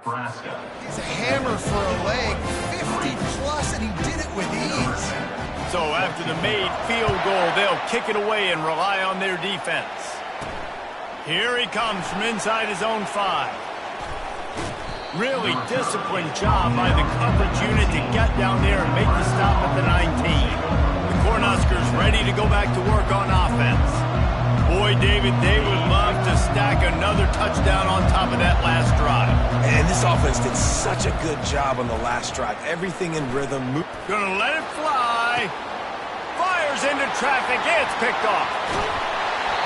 Nebraska. He's a hammer for a leg, 50 plus, and he did it with ease. So after the made field goal, they'll kick it away and rely on their defense. Here he comes from inside his own 5. Really disciplined job by the coverage unit to get down there and make the stop at the 19. The Cornhuskers ready to go back to work on offense. Boy, David, they would love to stack another touchdown on top of that last drive. And this offense did such a good job on the last drive. Everything in rhythm. Gonna let it fly. Fires into traffic. It's picked off.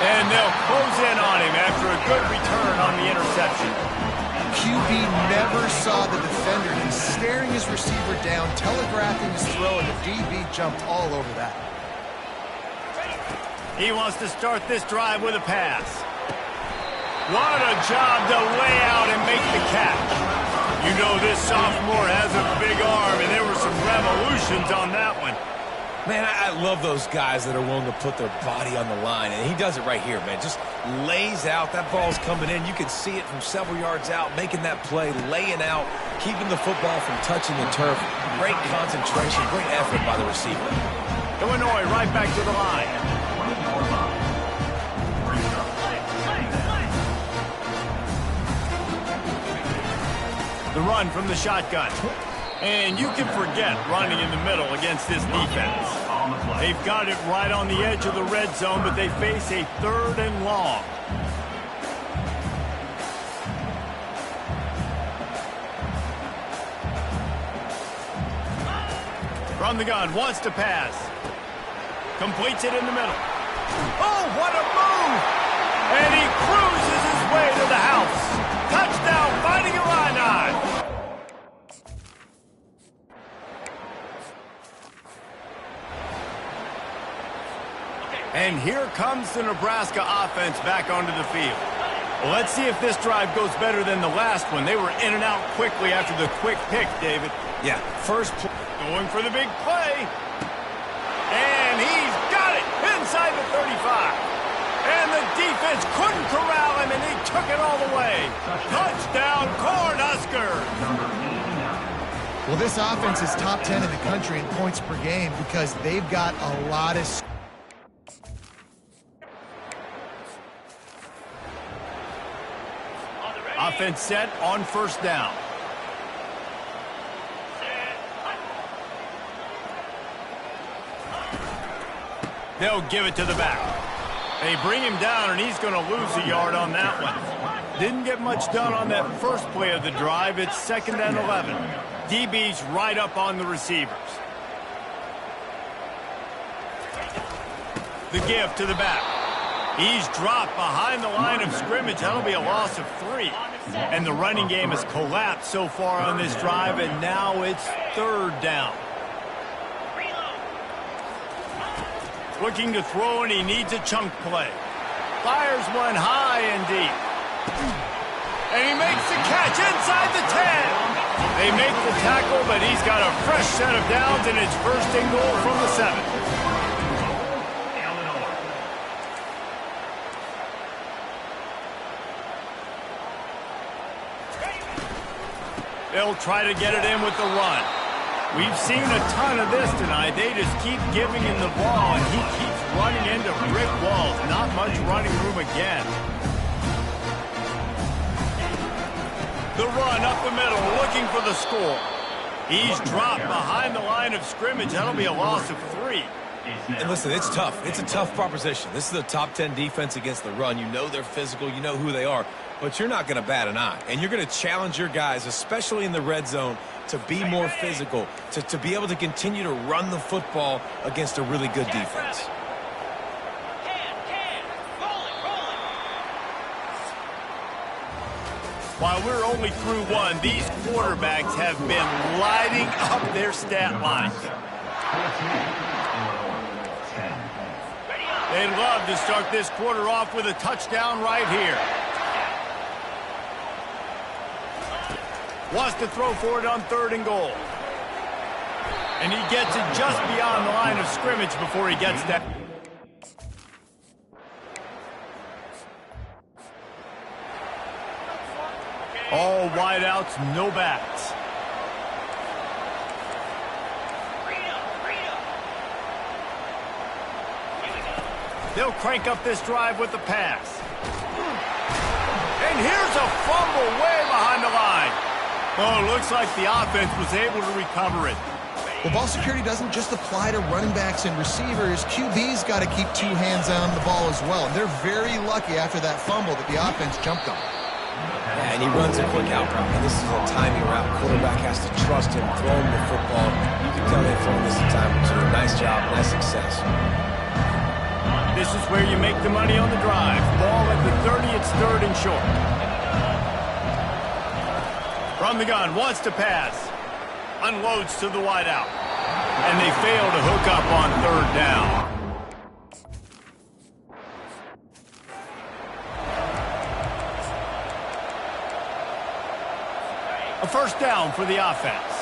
And they'll close in on him after a good return on the interception. QB never saw the defender. He's staring his receiver down, telegraphing his throw, and the DB jumped all over that. He wants to start this drive with a pass. What a job to lay out and make the catch. You know this sophomore has a big arm, and there were some revolutions on that one. Man, I love those guys that are willing to put their body on the line, and he does it right here, man. Just lays out. That ball's coming in. You can see it from several yards out, making that play, laying out, keeping the football from touching the turf. Great concentration, great effort by the receiver. Illinois right back to the line. The run from the shotgun. And you can forget running in the middle against this defense. They've got it right on the edge of the red zone, but they face a 3rd and long. From the gun, wants to pass. Completes it in the middle. Oh, what a move! And he cruises his way to the house. Touchdown, Fighting Illini! And here comes the Nebraska offense back onto the field. Well, let's see if this drive goes better than the last one. They were in and out quickly after the quick pick, David. Yeah, first play. Going for the big play. And he's got it inside the 35. And the defense couldn't corral him, and he took it all the way. Touchdown, Cornhuskers! Well, this offense is top 10 in the country in points per game because they've got a lot of... Offense set on 1st down. They'll give it to the back. They bring him down, and he's going to lose a yard on that one. Didn't get much done on that first play of the drive. It's 2nd and 11. DB's right up on the receivers. The give to the back. He's dropped behind the line of scrimmage. That'll be a loss of 3. And the running game has collapsed so far on this drive, and now it's 3rd down. Looking to throw, and he needs a chunk play. Fires one high and deep. And he makes the catch inside the 10. They make the tackle, but he's got a fresh set of downs, and it's 1st and goal from the 7. They'll try to get it in with the run. We've seen a ton of this tonight. They just keep giving him the ball, and he keeps running into brick walls. Not much running room again. The run up the middle, looking for the score. He's dropped behind the line of scrimmage. That'll be a loss of 3. And listen, it's tough. It's a tough proposition. This is a top 10 defense against the run. You know they're physical. You know who they are. But you're not going to bat an eye. And you're going to challenge your guys, especially in the red zone, to be more physical, to be able to continue to run the football against a really good defense. While we're only through 1, these quarterbacks have been lighting up their stat lines. They'd love to start this quarter off with a touchdown right here. Wants to throw for it on 3rd and goal. And he gets it just beyond the line of scrimmage before he gets that. All wideouts, no backs. They'll crank up this drive with the pass. And here's a fumble way behind the line. Oh, looks like the offense was able to recover it. Well, ball security doesn't just apply to running backs and receivers. QB's got to keep two hands on the ball as well. And they're very lucky after that fumble that the offense jumped on. Yeah, and he runs a quick out route. And this is a timing route. Quarterback has to trust him, throw him the football. You can tell they've thrown this a time or two. Nice job, nice success. This is where you make the money on the drive. Ball at the 30, it's 3rd and short. From the gun, wants to pass. Unloads to the wideout. And they fail to hook up on 3rd down. A first down for the offense.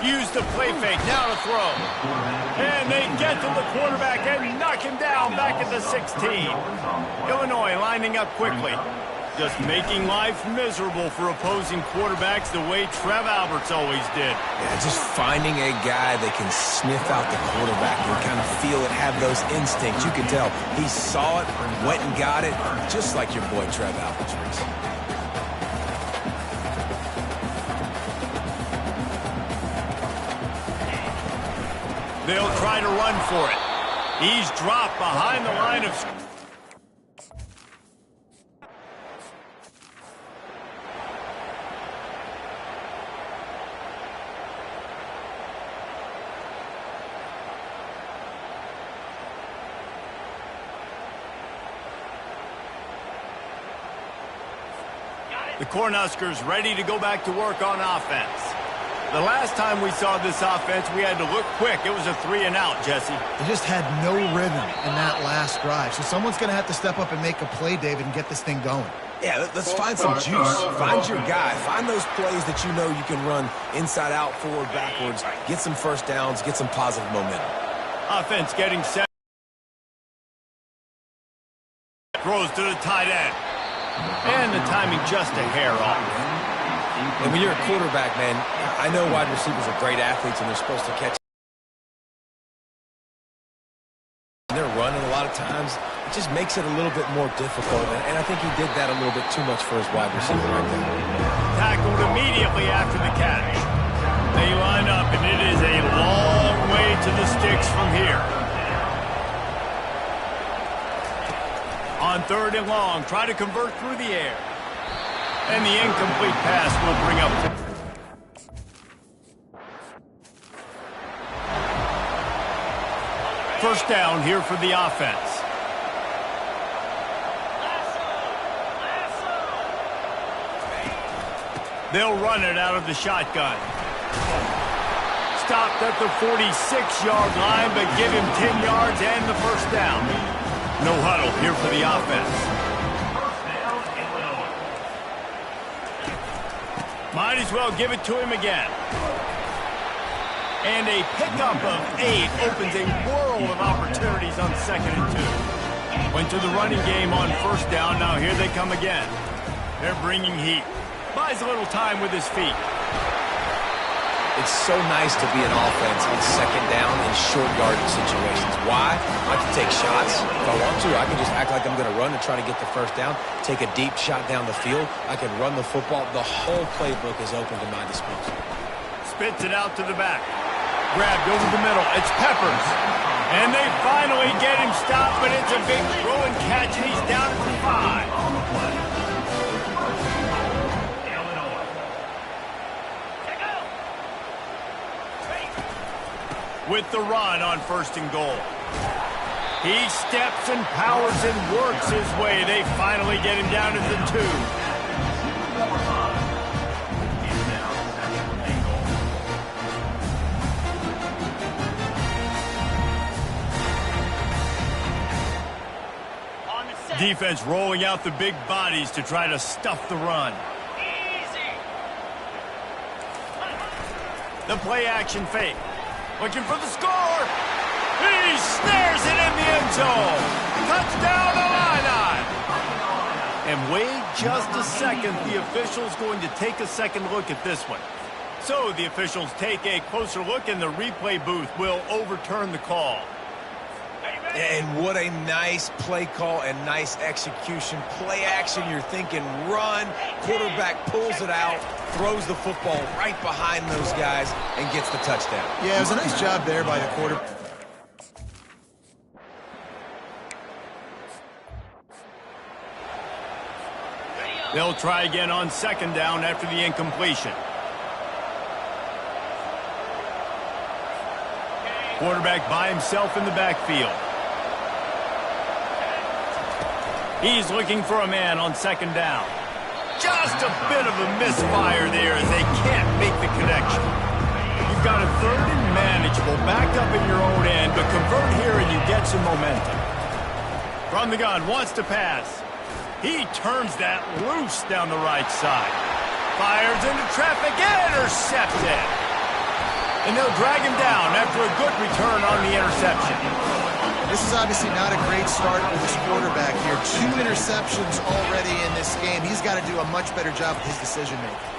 Use the play fake, now to throw. And they get to the quarterback and knock him down back at the 16. Illinois lining up quickly. Just making life miserable for opposing quarterbacks the way Trev Alberts always did. Yeah, just finding a guy that can sniff out the quarterback and kind of feel it, have those instincts. You can tell he saw it, went and got it, just like your boy Trev Alberts. They'll try to run for it. He's dropped behind the line of... The Cornhuskers ready to go back to work on offense. The last time we saw this offense, we had to look quick. It was a 3-and-out, Jesse. They just had no rhythm in that last drive. So someone's going to have to step up and make a play, David, and get this thing going. Yeah, let's find some juice. Find your guy. Find those plays that you know you can run inside out, forward, backwards. Get some first downs. Get some positive momentum. Offense getting set. Throws to the tight end. And the timing just a hair off. And when you're a quarterback, man, I know wide receivers are great athletes and they're supposed to catch. They're running a lot of times. It just makes it a little bit more difficult. And I think he did that a little bit too much for his wide receiver right there. Tackled immediately after the catch. They line up, and it is a long way to the sticks from here. On 3rd and long, try to convert through the air. And the incomplete pass will bring up... First down here for the offense. They'll run it out of the shotgun. Stopped at the 46-yard line, but give him 10 yards and the first down. No huddle here for the offense. Might as well give it to him again. And a pickup of 8 opens a world of opportunities on 2nd and 2. Went to the running game on first down. Now here they come again. They're bringing heat. Buys a little time with his feet. It's so nice to be an offense on 2nd down in short yardage situations. Why? I can take shots if I want to. I can just act like I'm going to run and try to get the first down, take a deep shot down the field. I can run the football. The whole playbook is open to my disposal. Spits it out to the back. Grabbed over the middle. It's Peppers. And they finally get him stopped, but it's a big throw and catch, and he's down for 5. With the run on 1st and goal. He steps and powers and works his way. They finally get him down to the 2. Defense rolling out the big bodies to try to stuff the run. The play action fake. Looking for the score. He snares it in the end zone. wait just a second. The official's going to take a second look at this one. So the officials take a closer look, and the replay booth will overturn the call. And what a nice play call and nice execution. Play action, you're thinking run. Quarterback pulls it out, throws the football right behind those guys, and gets the touchdown. Yeah, it was a nice job there by the quarterback. They'll try again on second down after the incompletion. Quarterback by himself in the backfield. He's looking for a man on second down. Just a bit of a misfire there as they can't make the connection. You've got a third and manageable, backed up in your own end, but convert here and you get some momentum. From the gun, wants to pass. He turns that loose down the right side. Fires into traffic, intercepted. And they'll drag him down after a good return on the interception. This is obviously not a great start for this quarterback here. 2 interceptions already in this game. He's got to do a much better job with his decision-making.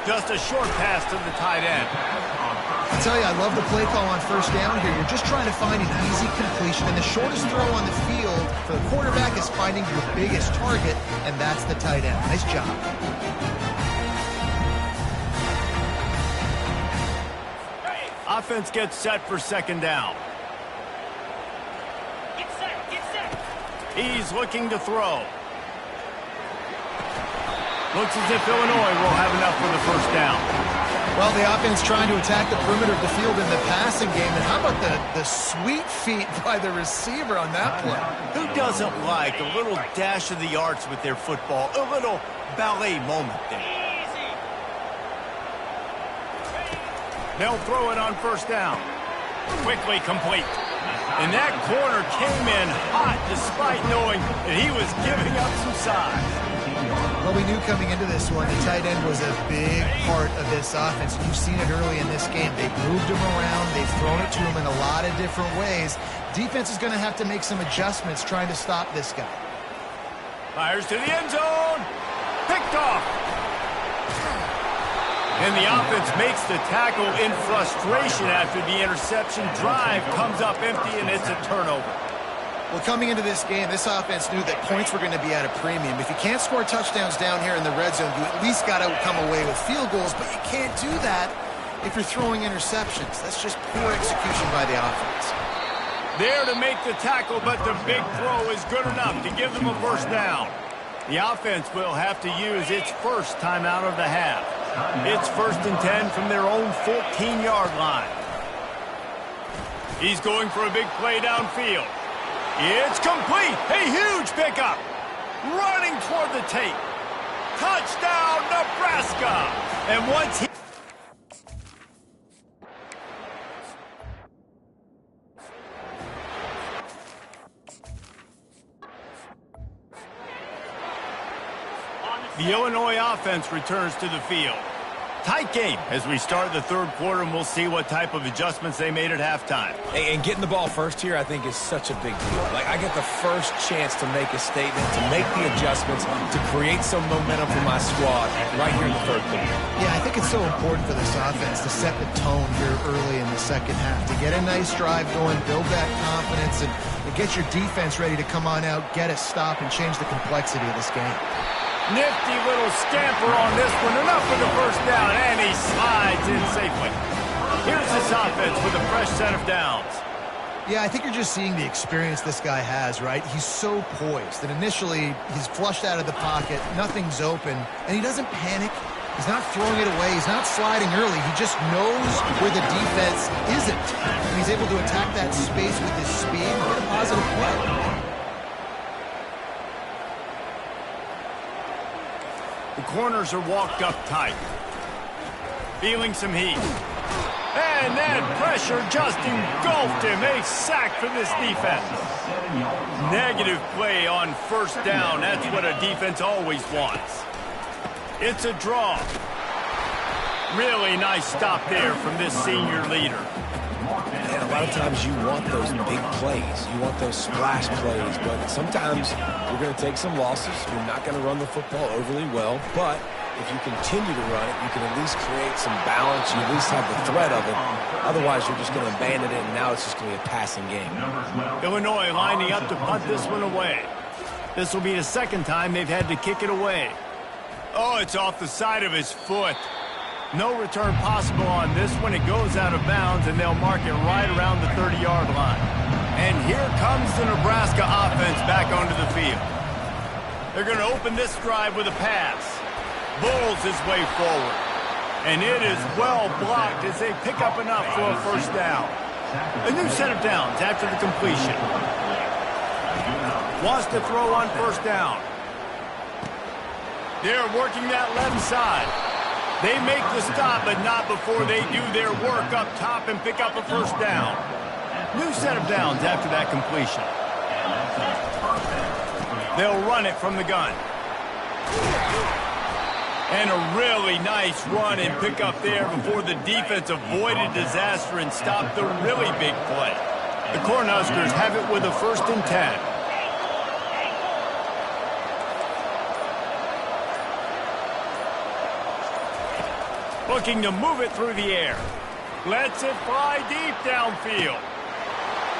Just a short pass to the tight end. I tell you, I love the play call on first down here. You're just trying to find an easy completion, and the shortest throw on the field for the quarterback is finding your biggest target, and that's the tight end. Nice job. Offense gets set for second down. Get set. He's looking to throw. Looks as if Illinois will have enough for the first down. Well, the offense trying to attack the perimeter of the field in the passing game. And how about the sweet feet by the receiver on that play? Who doesn't like a little dash of the arts with their football? A little ballet moment there. They'll throw it on first down. Quickly complete. And that corner came in hot despite knowing that he was giving up some size. Well, we knew coming into this one, the tight end was a big part of this offense. You've seen it early in this game. They've moved him around. They've thrown it to him in a lot of different ways. Defense is going to have to make some adjustments trying to stop this guy. Fires to the end zone. Picked off. And the offense makes the tackle in frustration after the interception. Drive comes up empty, and it's a turnover. Well, coming into this game, this offense knew that points were going to be at a premium. If you can't score touchdowns down here in the red zone, you at least got to come away with field goals, but you can't do that if you're throwing interceptions. That's just poor execution by the offense. There to make the tackle, but the big throw is good enough to give them a first down. The offense will have to use its first timeout of the half. It's 1st and 10 from their own 14-yard line. He's going for a big play downfield. It's complete. A huge pickup. Running toward the tape. Touchdown, Nebraska. And once he... The Illinois offense returns to the field. Tight game as we start the third quarter, and we'll see what type of adjustments they made at halftime. And getting the ball first here, I think, is such a big deal. Like, I get the first chance to make a statement, to make the adjustments, to create some momentum for my squad right here in the third quarter. Yeah, I think it's so important for this offense to set the tone here early in the second half, to get a nice drive going, build that confidence, and get your defense ready to come on out, get a stop, and change the complexity of this game. Nifty little scamper on this one. Enough for the first down, and he slides in safely. Here's this offense with a fresh set of downs. Yeah, I think you're just seeing the experience this guy has, right? He's so poised that initially he's flushed out of the pocket, nothing's open, and he doesn't panic. He's not throwing it away. He's not sliding early. He just knows where the defense isn't, and he's able to attack that space with his speed and get a positive play. The corners are walked up tight. Feeling some heat. And that pressure just engulfed him. A sack for this defense. Negative play on first down. That's what a defense always wants. It's a draw. Really nice stop there from this senior leader. And a lot of times you want those big plays. You want those splash plays. But sometimes you're going to take some losses. You're not going to run the football overly well. But if you continue to run it, you can at least create some balance. You at least have the threat of it. Otherwise, you're just going to abandon it, and now it's just going to be a passing game. Illinois lining up to punt this one away. This will be the second time they've had to kick it away. Oh, it's off the side of his foot. No return possible on this one. It goes out of bounds, and they'll mark it right around the 30-yard line. And here comes the Nebraska offense back onto the field. They're going to open this drive with a pass. Bulls his way forward. And it is well blocked as they pick up enough for a first down. A new set of downs after the completion. Wants to throw on first down. They're working that left side. They make the stop, but not before they do their work up top and pick up a first down. New set of downs after that completion. They'll run it from the gun. And a really nice run and pick up there before the defense avoided disaster and stopped the really big play. The Cornhuskers have it with a 1st and 10. Looking to move it through the air. Lets it fly deep downfield.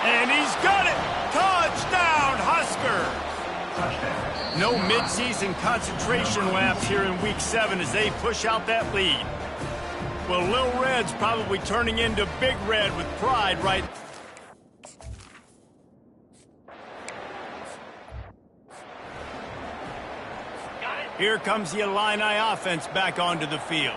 And he's got it! Touchdown, Huskers! No midseason concentration laps here in Week 7 as they push out that lead. Well, Lil Red's probably turning into Big Red with pride right. Here comes the Illini offense back onto the field.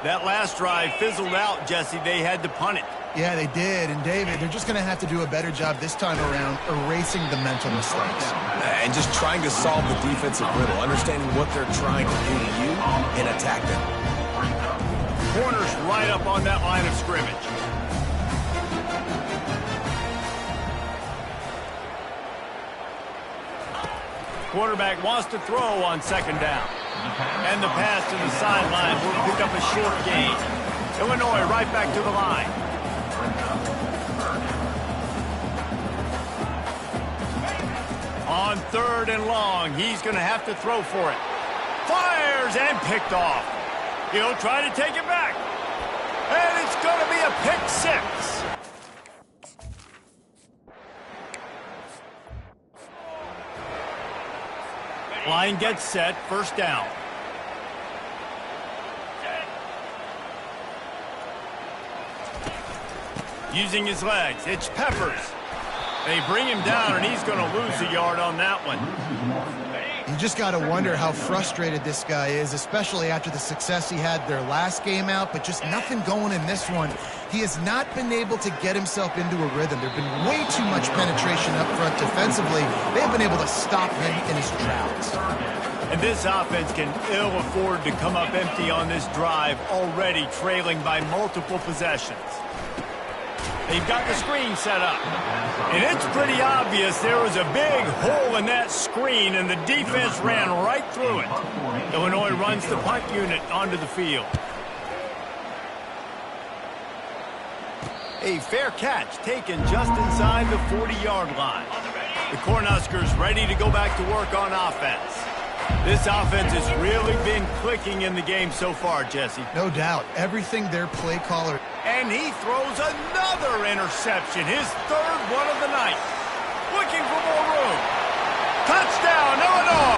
That last drive fizzled out, Jesse. They had to punt it. Yeah, they did. And, David, they're just going to have to do a better job this time around erasing the mental mistakes. And just trying to solve the defensive riddle, understanding what they're trying to do to you and attack them. Corners right up on that line of scrimmage. Quarterback wants to throw on second down. And the pass to the sideline will pick up a short gain. Illinois right back to the line. On 3rd and long, he's going to have to throw for it. Fires and picked off. He'll try to take it back. And it's going to be a pick 6. Line gets set, first down. Using his legs, it's Peppers. They bring him down, and he's going to lose a yard on that one. You just got to wonder how frustrated this guy is, especially after the success he had their last game out, but just nothing going in this one. He has not been able to get himself into a rhythm. There have been way too much penetration up front defensively. They have been able to stop him in his tracks. And this offense can ill afford to come up empty on this drive, already trailing by multiple possessions. They've got the screen set up. And it's pretty obvious there was a big hole in that screen, and the defense ran right through it. Illinois runs the punt unit onto the field. A fair catch taken just inside the 40-yard line. The Cornhuskers ready to go back to work on offense. This offense has really been clicking in the game so far, Jesse. No doubt. Everything their play caller. And he throws another interception, his 3rd one of the night. Looking for more room. Touchdown, Illinois!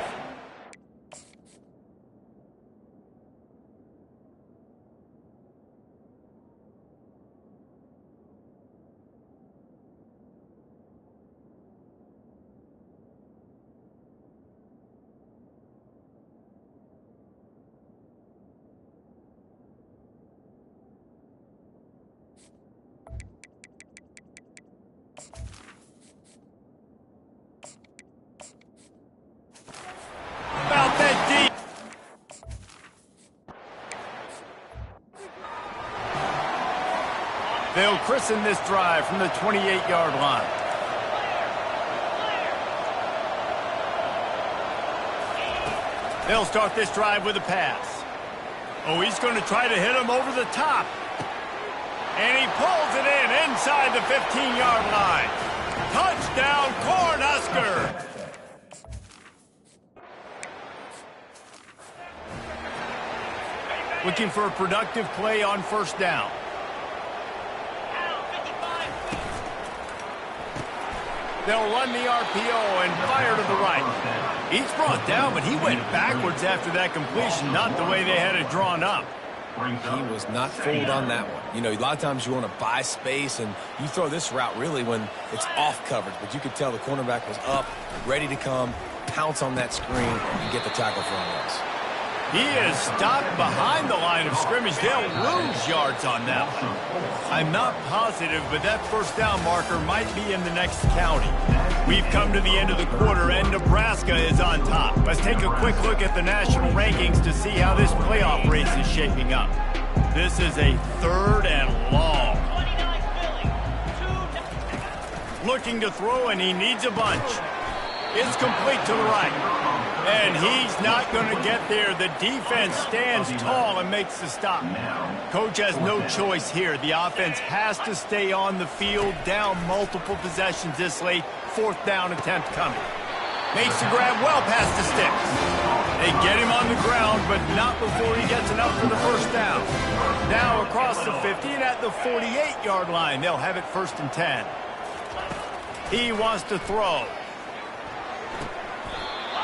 About that deep. They'll christen this drive from the 28-yard line. They'll start this drive with a pass. Oh, he's going to try to hit him over the top. And he pulls it in inside the 15-yard line. Touchdown, Cornhusker! Looking for a productive play on first down. They'll run the RPO and fire to the right. He's brought down, but he went backwards after that completion, not the way they had it drawn up. He was not fooled on that one. You know, a lot of times you want to buy space, and you throw this route really when it's off coverage. But you could tell the cornerback was up, ready to come, pounce on that screen, and get the tackle for a loss. He is stopped behind the line of scrimmage. They'll lose yards on that one. I'm not positive, but that first down marker might be in the next county. We've come to the end of the quarter, and Nebraska is on top. Let's take a quick look at the national rankings to see how this playoff race is shaping up. This is a 3rd and long. Looking to throw, and he needs a bunch. It's complete to the right. And he's not going to get there. The defense stands tall and makes the stop. Coach has no choice here. The offense has to stay on the field, down multiple possessions this late. 4th down attempt coming. Makes the grab well past the sticks. They get him on the ground, but not before he gets enough for the first down. Now across the 50 and at the 48-yard line. They'll have it 1st and 10. He wants to throw.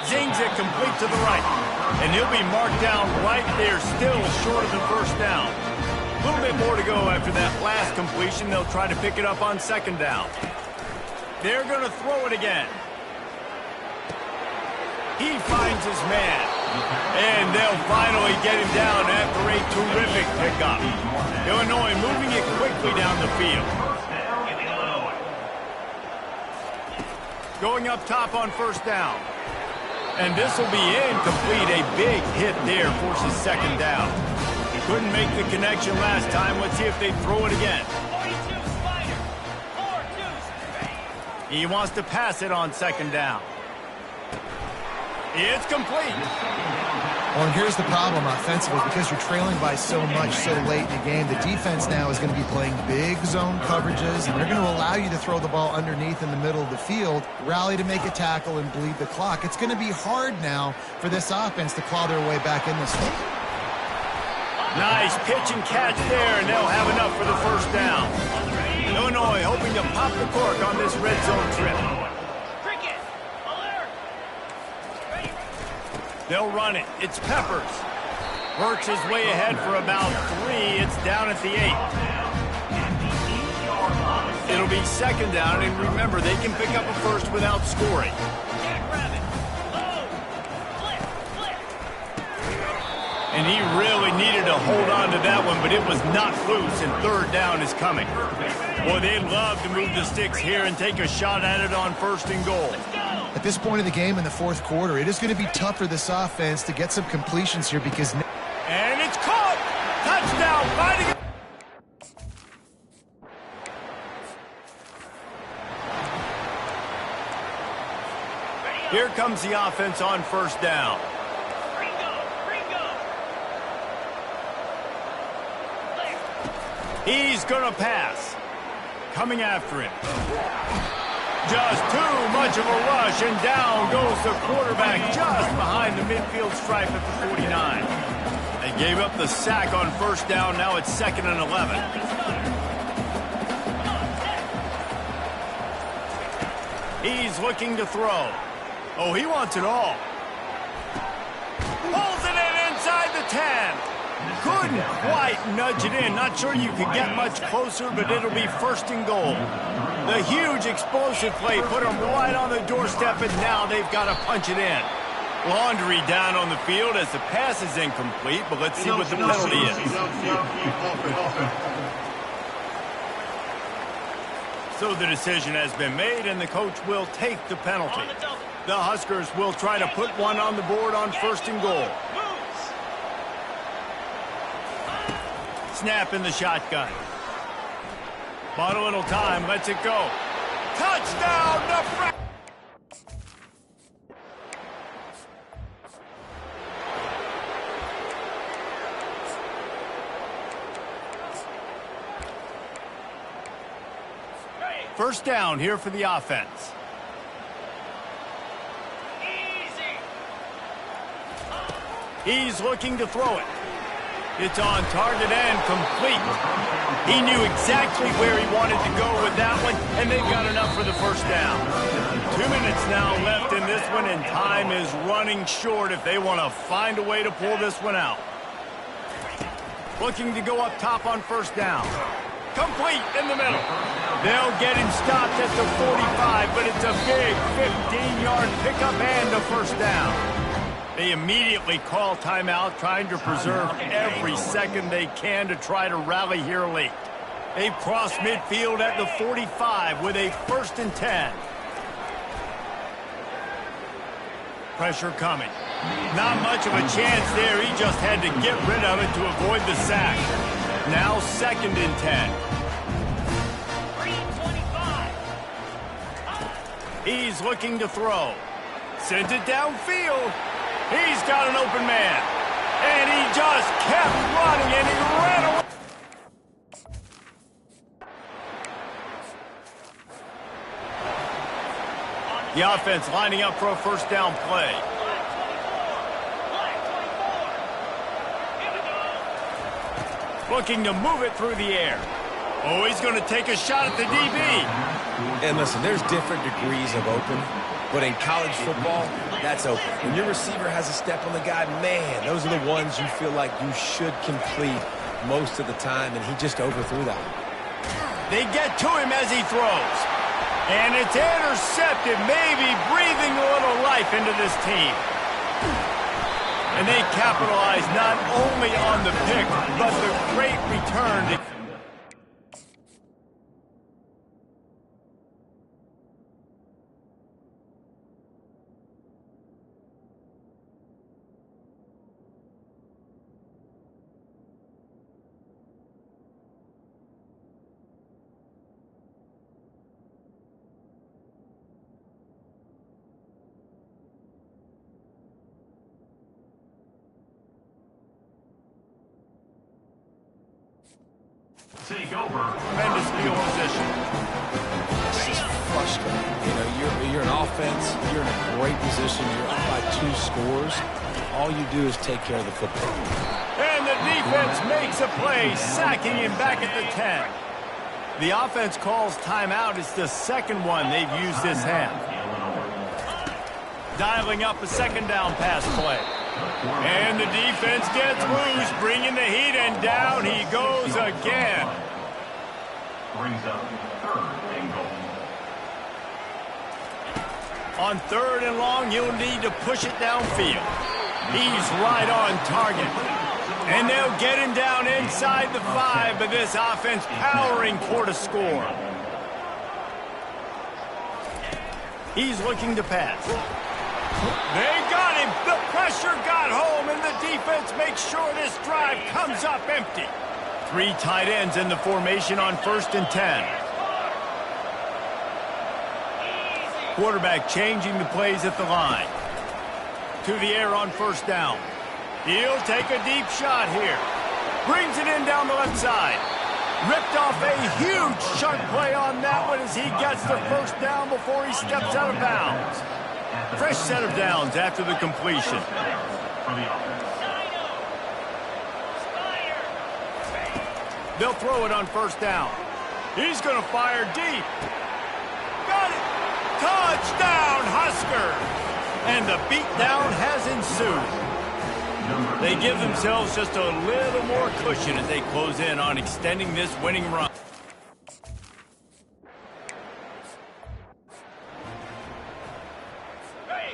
Zings it complete to the right. And he'll be marked down right there, still short of the first down. A little bit more to go after that last completion. They'll try to pick it up on 2nd down. They're going to throw it again. He finds his man. And they'll finally get him down after a terrific pickup. Illinois moving it quickly down the field. Going up top on first down. And this will be incomplete. A big hit there forces 2nd down. He couldn't make the connection last time. Let's see if they throw it again. He wants to pass it on 2nd down. It's complete. Well, and here's the problem offensively. Because you're trailing by so much so late in the game, the defense now is going to be playing big zone coverages, and they're going to allow you to throw the ball underneath in the middle of the field, rally to make a tackle, and bleed the clock. It's going to be hard now for this offense to claw their way back in this one. Nice pitch and catch there, and they'll have enough for the first down. Illinois hoping to pop the cork on this red zone trip. They'll run it. It's Peppers. Works his way ahead for about 3. It's down at the 8. It'll be 2nd down, and remember, they can pick up a first without scoring. And he really needed to hold on to that one, but it was not loose, and 3rd down is coming. Boy, they'd love to move the sticks here and take a shot at it on 1st and goal. At this point of the game in the 4th quarter, it is going to be tough for this offense to get some completions here because... And it's caught! Touchdown! Fighting! Here comes the offense on 1st down. He's going to pass. Coming after him. Just too much of a rush, and down goes the quarterback just behind the midfield stripe at the 49. They gave up the sack on 1st down. Now it's 2nd and 11. He's looking to throw. Oh, he wants it all. Pulls it in inside the 10. Couldn't quite nudge it in. Not sure you could get much closer, but it'll be 1st and goal. The huge explosive play put them right on the doorstep, and now they've got to punch it in. Laundry down on the field as the pass is incomplete, but let's see what the penalty is. So the decision has been made, and the coach will take the penalty. The Huskers will try to put one on the board on 1st and goal. Snap in the shotgun. Bought a little time, lets it go. Touchdown, Nebraska! First down here for the offense. He's looking to throw it. It's on target and complete. He knew exactly where he wanted to go with that one, and they've got enough for the first down. 2 minutes now left in this one, and time is running short if they want to find a way to pull this one out. Looking to go up top on first down. Complete in the middle. They'll get him stopped at the 45, but it's a big 15-yard pickup and a first down. They immediately call timeout, trying to preserve every second they can to try to rally here late. They've crossed midfield at the 45 with a 1st and 10. Pressure coming. Not much of a chance there. He just had to get rid of it to avoid the sack. Now 2nd and 10. He's looking to throw. Sends it downfield. He's got an open man. And he just kept running, and he ran away. The offense lining up for a first down play. Looking to move it through the air. Oh, he's going to take a shot at the DB. And listen, there's different degrees of open, but in college football, that's open. When your receiver has a step on the guy, man, those are the ones you feel like you should complete most of the time, and he just overthrew that. They get to him as he throws. And it's intercepted, maybe breathing a little life into this team. And they capitalize not only on the pick, but the great return. Take over. Tremendous field position. This is frustrating. You know, you're an offense, you're in a great position, you're up by 2 scores. All you do is take care of the football. And the defense makes a play, sacking him back at the 10. The offense calls timeout. It's the 2nd one they've used this half. Dialing up a 2nd down pass play. And the defense gets loose, bringing the heat, and down he goes again. Brings up 3rd and goal. On 3rd and long, you'll need to push it downfield. He's right on target. And they'll get him down inside the 5, but this offense powering toward a score. He's looking to pass. They got him. The pressure got home, and the defense makes sure this drive comes up empty. 3 tight ends in the formation on 1st and 10. Quarterback changing the plays at the line. To the air on 1st down. He'll take a deep shot here. Brings it in down the left side. Ripped off a huge chunk play on that one as he gets the 1st down before he steps out of bounds. Fresh set of downs after the completion. They'll throw it on 1st down. He's going to fire deep. Got it! Touchdown, Huskers! And the beatdown has ensued. They give themselves just a little more cushion as they close in on extending this winning run.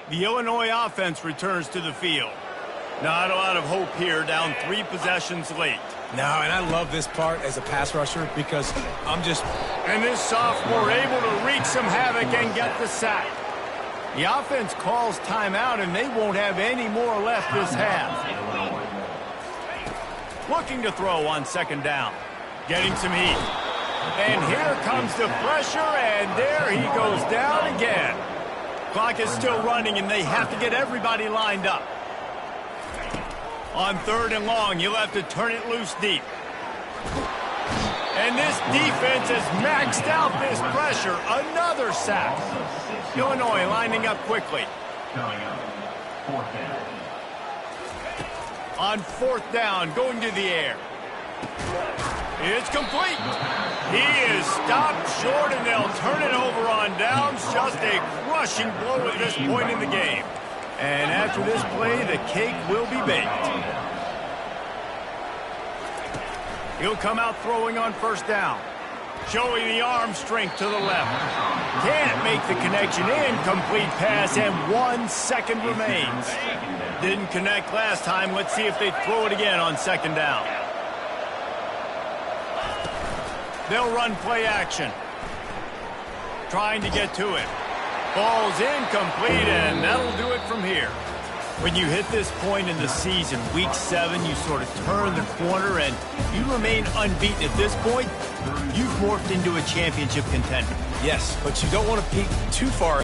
The Illinois offense returns to the field. Not a lot of hope here, down 3 possessions late. No, and I love this part as a pass rusher because And this sophomore able to wreak some havoc and get the sack. The offense calls timeout, and they won't have any more left this half. Looking to throw on 2nd down. Getting some heat. And here comes the pressure, and there he goes down again. Clock is still running, and they have to get everybody lined up. On 3rd and long, you'll have to turn it loose deep. And this defense has maxed out this pressure. Another sack. Illinois lining up quickly. Coming up, 4th down. On 4th down, going to the air. It's complete. He is stopped short, and they'll turn it over on downs. Just a crushing blow at this point in the game. And after this play, the cake will be baked. He'll come out throwing on 1st down. Showing the arm strength to the left. Can't make the connection. Incomplete pass, and 1 second remains. Didn't connect last time. Let's see if they throw it again on 2nd down. They'll run play action. Trying to get to it. Ball's incomplete, and that'll do it from here. When you hit this point in the season, week 7, you sort of turn the corner and you remain unbeaten at this point. You've morphed into a championship contender. Yes, but you don't want to peek too far